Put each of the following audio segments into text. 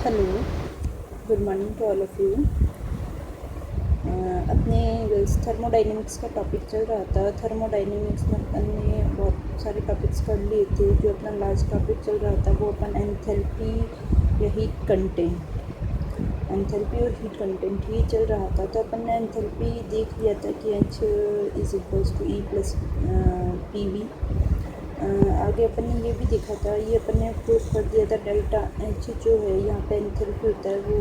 Hello, good morning to all of you. अपने thermodynamics का topic चल रहा था। थर्मोडाइनमिक्स में अपन ने बहुत सारे टॉपिक्स कर लिए थे। जो अपना लास्ट टॉपिक चल रहा था वो अपन एंथैल्पी या हीट कंटेंट, एंथैल्पी और हीट कंटेंट ही चल रहा था। तो अपन ने एंथैल्पी देख लिया था कि H is equals to E plus PV। आगे अपन ने ये भी देखा था, ये अपन ने प्रूव कर दिया था डेल्टा H जो है यहाँ पे एंथैल्पी होता है वो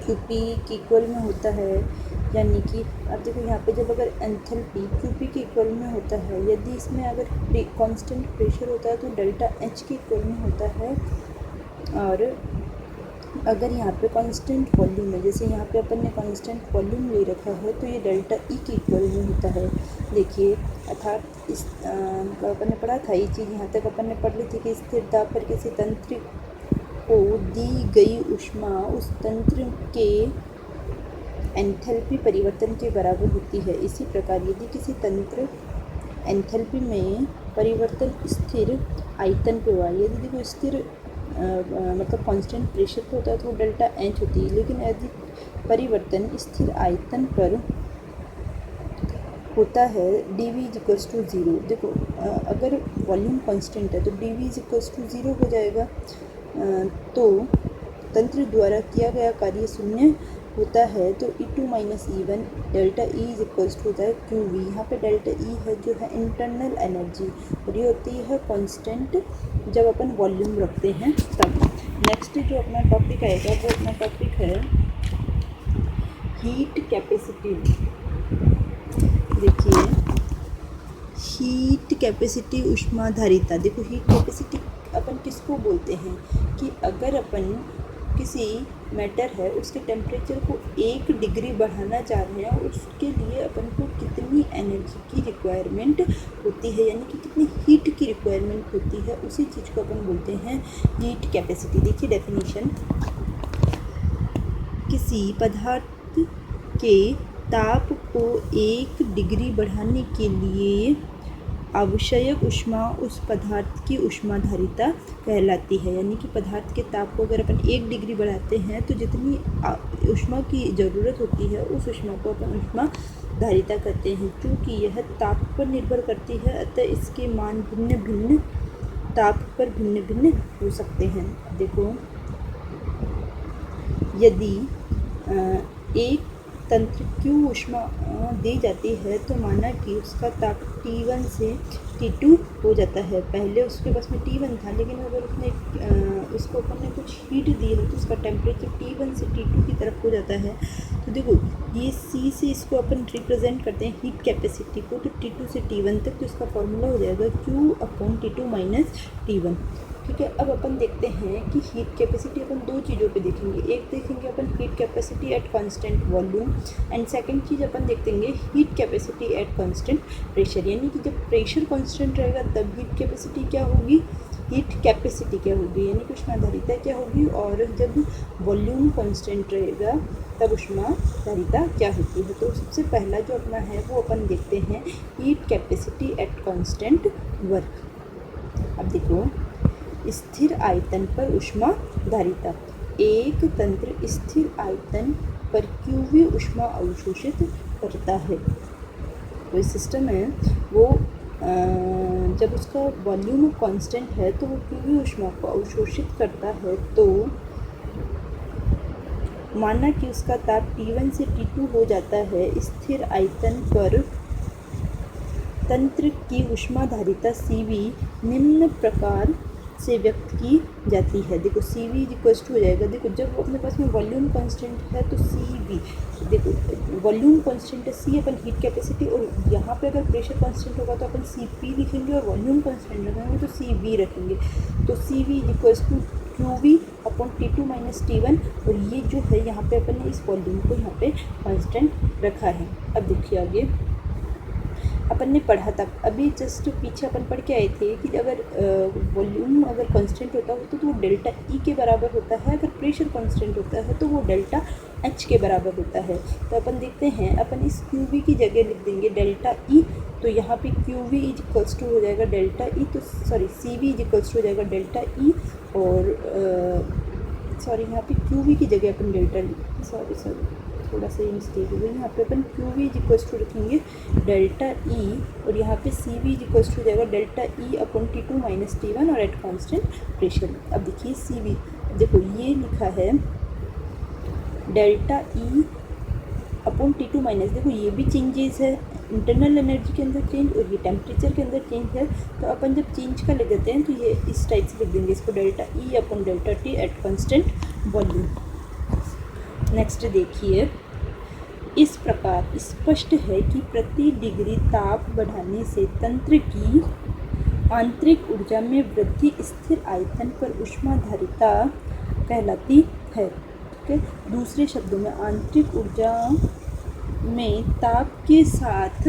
QP के इक्वल में होता है। यानी कि अब देखो यहाँ पे जब अगर एंथैल्पी QP के इक्वल में होता है, यदि इसमें अगर कांस्टेंट प्रेशर होता है तो डेल्टा H के इक्वल में होता है। और अगर यहाँ पे कांस्टेंट वॉल्यूम है, जैसे यहाँ पे अपन ने कांस्टेंट वॉल्यूम ले रखा है, तो ये डेल्टा E के इक्वल में होता है। देखिए, अर्थात इस अपन ने पढ़ा था ये चीज़, यहाँ तक अपन ने पढ़ ली थी कि स्थिर दाब पर किसी तंत्र को दी गई ऊष्मा उस तंत्र के एंथैल्पी परिवर्तन के बराबर होती है। इसी प्रकार यदि किसी तंत्र एंथैल्पी में परिवर्तन स्थिर आयतन पे हुआ, यदि देखो स्थिर मतलब कांस्टेंट प्रेशर पे होता है तो वो डेल्टा H होती है। लेकिन यदि परिवर्तन स्थिर आयतन पर होता है dV इज इक्वल्स टू 0। देखो अगर वॉल्यूम कांस्टेंट है तो dV इज इक्वल्स टू 0 हो जाएगा। तो तंत्र द्वारा किया गया कार्य शून्य होता है। तो E2 minus E1 delta E is equals to होता है QV। यहाँ पे डेल्टा E है जो है इंटरनल एनर्जी, और ये होती है कांस्टेंट जब अपन वॉल्यूम रखते हैं तब। नेक्स्ट जो अपना टॉपिक आएगा वो अपना टॉपिक है हीट कैपेसिटी। देखिए, हीट कैपेसिटी ऊष्माधारिता। देखो, हीट कैपेसिटी अपन किसको बोलते हैं कि अगर अपन किसी मैटर है उसके टेम्परेचर को 1 डिग्री बढ़ाना चाह रहे हैं, उसके लिए अपन को कितनी एनर्जी की रिक्वायरमेंट होती है, यानी कि कितनी हीट की रिक्वायरमेंट होती है, उसी चीज़ को अपन बोलते हैं हीट कैपेसिटी। देखिए डेफिनेशन, किसी पदार्थ के ताप को 1 डिग्री बढ़ाने के लिए आवश्यक ऊष्मा उस पदार्थ की ऊष्माधारिता कहलाती है। यानी कि पदार्थ के ताप को अगर अपन 1 डिग्री बढ़ाते हैं तो जितनी ऊष्मा की ज़रूरत होती है उस ऊष्मा को अपन ऊष्माधारिता कहते हैं। क्योंकि यह ताप पर निर्भर करती है, अतः इसके मान भिन्न भिन्न ताप पर भिन्न भिन्न हो सकते हैं। देखो, यदि एक तंत्र Q ऊष्मा दी जाती है तो माना कि उसका ताप T1 से T2 हो जाता है। पहले उसके पास में T1 था, लेकिन अगर उसने उसको अपन ने कुछ हीट दी है तो उसका टेम्परेचर T1 से T2 की तरफ हो जाता है। तो देखो, ये C से इसको अपन रिप्रेजेंट करते हैं हीट कैपेसिटी को, तो T2 से T1 तक, तो इसका फॉर्मूला हो जाएगा Q/T2 माइनस T1। ठीक है, अब अपन देखते हैं कि हीट कैपेसिटी अपन दो चीज़ों पे देखेंगे। एक देखेंगे अपन heat capacity at constant volume, and second चीज़ अपन देखेंगे heat capacity at constant pressure. यानी कि जब प्रेशर कांस्टेंट रहेगा तब हीट कैपेसिटी क्या होगी, हीट कैपेसिटी क्या होगी, यानी कि ऊष्माधारिता क्या होगी, और जब वॉल्यूम कांस्टेंट रहेगा तब ऊष्माधारिता क्या होती है। तो सबसे पहला जो अपना है वो अपन देखते हैं heat capacity at constant work. अब देखो, स्थिर आयतन पर ऊष्माधारिता। एक तंत्र स्थिर आयतन पर QV ऊष्मा अवशोषित करता है। कोई सिस्टम है वो जब उसका वॉल्यूम कांस्टेंट है तो वो QV ऊष्मा को अवशोषित करता है। तो माना कि उसका ताप T1 से T2 हो जाता है। स्थिर आयतन पर तंत्र की ऊष्माधारिता CV निम्न प्रकार से व्यक्त की जाती है। देखो, CV इज इक्वल्स टू हो जाएगा। देखो, जब अपने पास में वॉल्यूम कांस्टेंट है तो CV, देखो वॉल्यूम कांस्टेंट है C अपन हीट कैपेसिटी, और यहाँ पे अगर प्रेशर कांस्टेंट होगा तो अपन CP लिखेंगे, और वॉल्यूम कांस्टेंट रखेंगे तो CV रखेंगे। तो CV is equals to QV/T2 minus T1, और ये जो है यहाँ पे अपन ने इस वॉल्यूम को यहाँ पे कांस्टेंट रखा है। अब देखिए आगे अपन ने पढ़ा था, अभी जस्ट पीछे अपन पढ़ के आए थे कि अगर वॉल्यूम अगर कांस्टेंट होता है तो वो डेल्टा E के बराबर होता है, अगर प्रेशर कांस्टेंट होता है तो वो डेल्टा H के बराबर होता है। तो अपन देखते हैं, अपन इस QV की जगह लिख देंगे डेल्टा E, तो यहाँ पे QV इज इक्वल्स टू हो जाएगा डेल्टा E, तो sorry CV is equals to हो जाएगा डेल्टा E, और सॉरी यहाँ पे क्यू वी की जगह अपन डेल्टा, सॉरी थोड़ा सा मिस्टेक हो गई, यहाँ पे अपन Q V is equals to रखेंगे डेल्टा ई, और यहाँ पे C V is equals to जाएगा delta E upon T2 minus T1 और एट कांस्टेंट प्रेशर। अब देखिए सी वी, देखो ये लिखा है delta E upon T2 minus, देखो ये भी चेंजेस है, इंटरनल एनर्जी के अंदर चेंज और ये टेम्परेचर के अंदर चेंज है। तो अपन जब चेंज का ले देते हैं तो ये इस टाइप से लिख देंगे इसको, delta E upon delta T eight constant volume. Next देखिए, इस प्रकार स्पष्ट है कि प्रति डिग्री ताप बढ़ाने से तंत्र की आंतरिक ऊर्जा में वृद्धि स्थिर आयतन पर ऊष्माधारिता कहलाती है। ठीक है, दूसरे शब्दों में आंतरिक ऊर्जा में ताप के साथ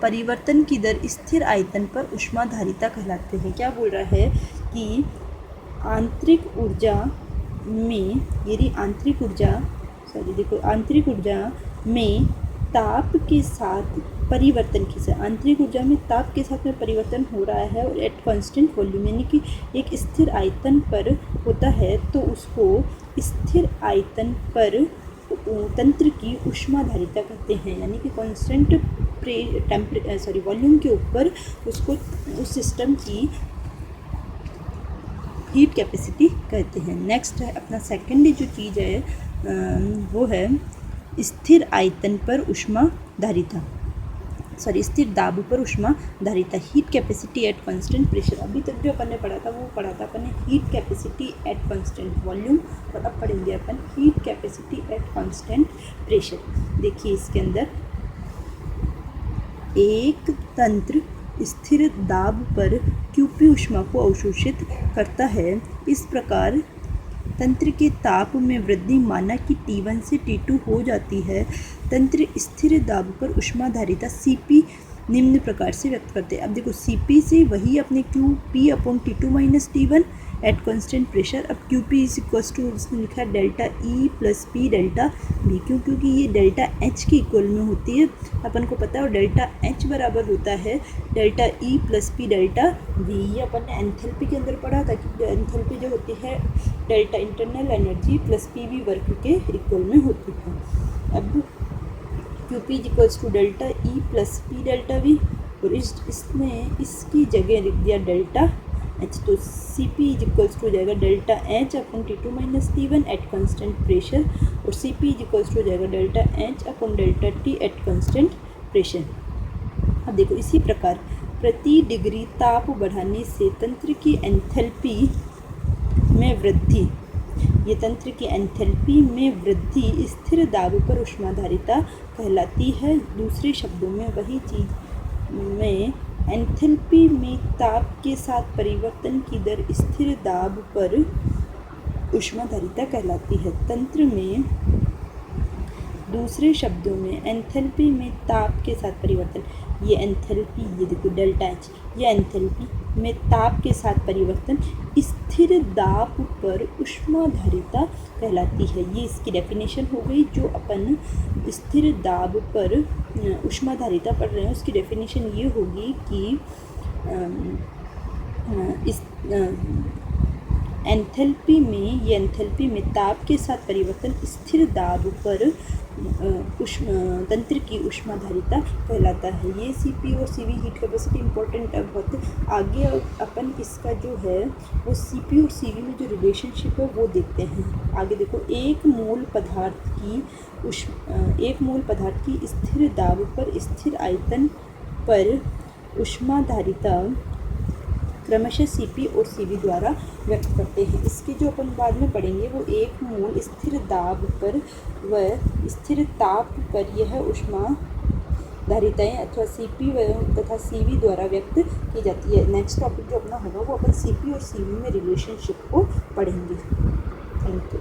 परिवर्तन की दर स्थिर आयतन पर ऊष्माधारिता कहलाते हैं। क्या बोल रहा है कि आंतरिक ऊर्जा में, यदि आंतरिक ऊर्जा में ताप के साथ परिवर्तन की से, आंतरिक ऊर्जा में ताप के साथ में परिवर्तन हो रहा है और एट कांस्टेंट वॉल्यूम यानी कि एक स्थिर आयतन पर होता है, तो उसको स्थिर आयतन पर तंत्र की ऊष्माधारिता कहते हैं। यानी कि कांस्टेंट वॉल्यूम के ऊपर उसको, उस सिस्टम की हीट कैपेसिटी कहते हैं। नेक्स्ट है अपना सेकेंड जो चीज़ है वो है स्थिर आयतन पर ऊष्माधारिता, स्थिर दाब पर ऊष्माधारिता, heat capacity at constant pressure. अभी तक जो अपन ने पढ़ा था वो पढ़ा था अपन ने heat capacity at constant volume, और अब पढ़ेंगे अपन heat capacity at constant pressure. देखिए इसके अंदर एक तंत्र स्थिर दाब पर क्यूपी ऊष्मा को अवशोषित करता है। इस प्रकार तंत्र के ताप में वृद्धि माना कि T1 से T2 हो जाती है। तंत्र स्थिर दाब पर ऊष्माधारिता Cp निम्न प्रकार से व्यक्त करते हैं। अब देखो Cp से वही अपने Qp upon T2 minus T1 at constant pressure. अब Qp इज इक्वल्स टू, उसने लिखा है delta E plus P delta V, क्योंकि ये डेल्टा H के इक्वल में होती है, अपन को पता है, और डेल्टा H बराबर होता है delta E plus P delta V। ये अपन ने एंथैल्पी के अंदर पढ़ा था कि एंथैल्पी जो होती है delta internal energy plus PV वर्ग के इक्वल में होती है। अब Qp is equals to delta E plus P delta V, और इसने इसकी जगह लिख दिया डेल्टा H, तो Cp इज इक्वल्स टू हो जाएगा delta H upon T2 minus T1 at constant pressure, और Cp इज इक्वल्स टू हो जाएगा delta H upon delta T at constant pressure. अब देखो इसी प्रकार प्रति डिग्री ताप बढ़ाने से तंत्र की एंथैल्पी में वृद्धि, ये तंत्र की एंथैल्पी में वृद्धि स्थिर दाब पर ऊष्माधारिता कहलाती है। दूसरे शब्दों में वही चीज़ में एंथैल्पी में ताप के साथ परिवर्तन की दर स्थिर दाब पर ऊष्माधारिता कहलाती है। तंत्र में, दूसरे शब्दों में एंथैल्पी में ताप के साथ परिवर्तन, ये एंथैल्पी, ये देखो डेल्टा H, ये एंथैल्पी में ताप के साथ परिवर्तन स्थिर दाब पर ऊष्माधारिता कहलाती है। ये इसकी डेफिनेशन हो गई। जो अपन स्थिर दाब पर ऊष्माधारिता पढ़ रहे हैं उसकी डेफिनेशन ये होगी कि इस एंथैल्पी में, ये एंथैल्पी में ताप के साथ परिवर्तन स्थिर दाब पर तंत्र की ऊष्माधारिता कहलाता है। ये Cp और Cv हीट कैपेसिटी इंपॉर्टेंट है बहुत। आगे अपन इसका जो है वो Cp और Cv में जो रिलेशनशिप है वो देखते हैं। आगे देखो, एक मोल पदार्थ की स्थिर दाब पर स्थिर आयतन पर ऊष्माधारिता क्रमशः Cp और Cv द्वारा व्यक्त करते हैं। इसके जो अपन बाद में पढ़ेंगे वो एक मोल स्थिर दाब पर व स्थिर ताप पर यह ऊष्माधारिताएं अथवा Cp तथा Cv द्वारा व्यक्त की जाती है। नेक्स्ट टॉपिक जो अपना होगा वो अपन Cp और Cv में रिलेशनशिप को पढ़ेंगे। Thank you.